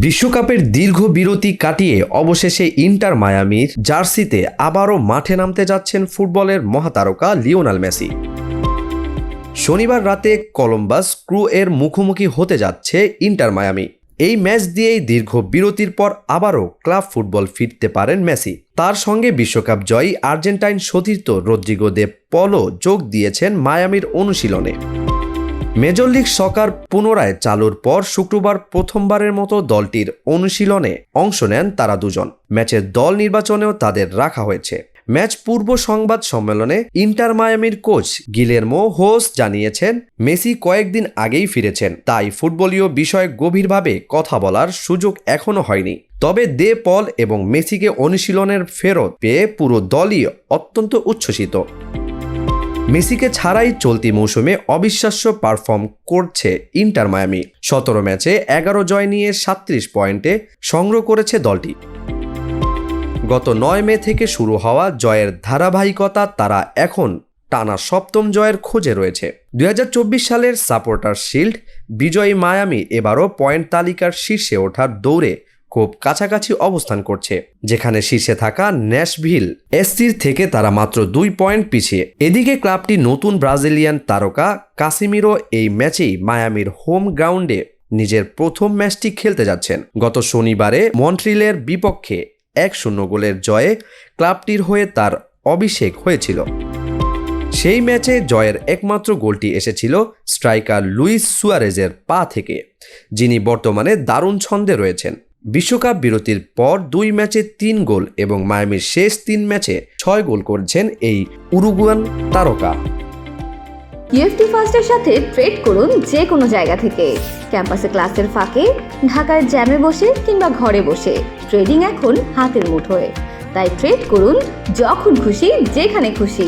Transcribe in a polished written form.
বিশ্বকাপের দীর্ঘ বিরতি কাটিয়ে অবশেষে ইন্টার মায়ামির জার্সিতে আবারও মাঠে নামতে যাচ্ছেন ফুটবলের মহাতারকা লিওনেল মেসি। শনিবার রাতে কলম্বাস ক্রু এর মুখোমুখি হতে যাচ্ছে ইন্টার মায়ামি। এই ম্যাচ দিয়েই দীর্ঘ বিরতির পর আবারও ক্লাব ফুটবল ফিরতে পারেন মেসি। তার সঙ্গে বিশ্বকাপ জয়ী আর্জেন্টাইন সতীর্থ রদ্রিগো দে পলও যোগ দিয়েছেন মায়ামির অনুশীলনে। মেজর লিগ সকার পুনরায় চালুর পর শুক্রবার প্রথমবারের মতো দলটির অনুশীলনে অংশ নেন তারা দুজন। ম্যাচের দল নির্বাচনেও তাদের রাখা হয়েছে। ম্যাচ পূর্ব সংবাদ সম্মেলনে ইন্টার মায়ামির কোচ গিলেরমো হোস জানিয়েছেন, মেসি কয়েকদিন আগেই ফিরেছেন, তাই ফুটবলীয় বিষয়ে গভীরভাবে কথা বলার সুযোগ এখনো হয়নি। তবে দে পল এবং মেসিকে অনুশীলনের ফেরত পেয়ে পুরো দলই অত্যন্ত উচ্ছ্বসিত। মেসিকে ছাড়াই চলতি মৌসুমে অবিশ্বাস্য পারফর্ম করছে ইন্টার মায়ামি। 17 ম্যাচে 11 জয় নিয়ে 37 পয়েন্টে সংগ্রহ করেছে দলটি। গত 9 মে থেকে শুরু হওয়া জয়ের ধারাবাহিকতা তারা এখন টানা 7ম জয়ের খোঁজে রয়েছে। 2024 সালের সাপোর্টার শিল্ড বিজয়ী মায়ামি এবারও পয়েন্ট তালিকার শীর্ষে ওঠার দৌড়ে খুব কাছাকাছি অবস্থান করছে, যেখানে শীর্ষে থাকা ন্যাশভিল এসসির থেকে তারা মাত্র 2 পয়েন্ট পিছিয়ে। এদিকে ক্লাবটি নতুন ব্রাজিলিয়ান তারকা কাসিমিরো এই ম্যাচেই মায়ামির হোম গ্রাউন্ডে নিজের প্রথম ম্যাচটি খেলতে যাচ্ছেন। গত শনিবারে মন্ট্রিলের বিপক্ষে 1-0 গোলের জয়ে ক্লাবটির হয়ে তার অভিষেক হয়েছিল। সেই ম্যাচে জয়ের একমাত্র গোলটি এসেছিল স্ট্রাইকার লুইস সুয়ারেজের পা থেকে, যিনি বর্তমানে দারুণ ছন্দে রয়েছেন। বিশ্বকাপ বিরতির পর 2 ম্যাচে 3 গোল এবং মায়ামির শেষ 3 ম্যাচে 6 গোল করেছেন এই উরুগুয়ান তারকা। ইএফটি ফার্স্টের সাথে ট্রেড করুন যে কোনো জায়গা থেকে। ক্যাম্পাসে ক্লাসের ফাঁকে, ঢাকার জ্যামে বসে কিংবা ঘরে বসে, ট্রেডিং এখন হাতের মুঠোয়। তাই ট্রেড করুন যখন খুশি, যেখানে খুশি।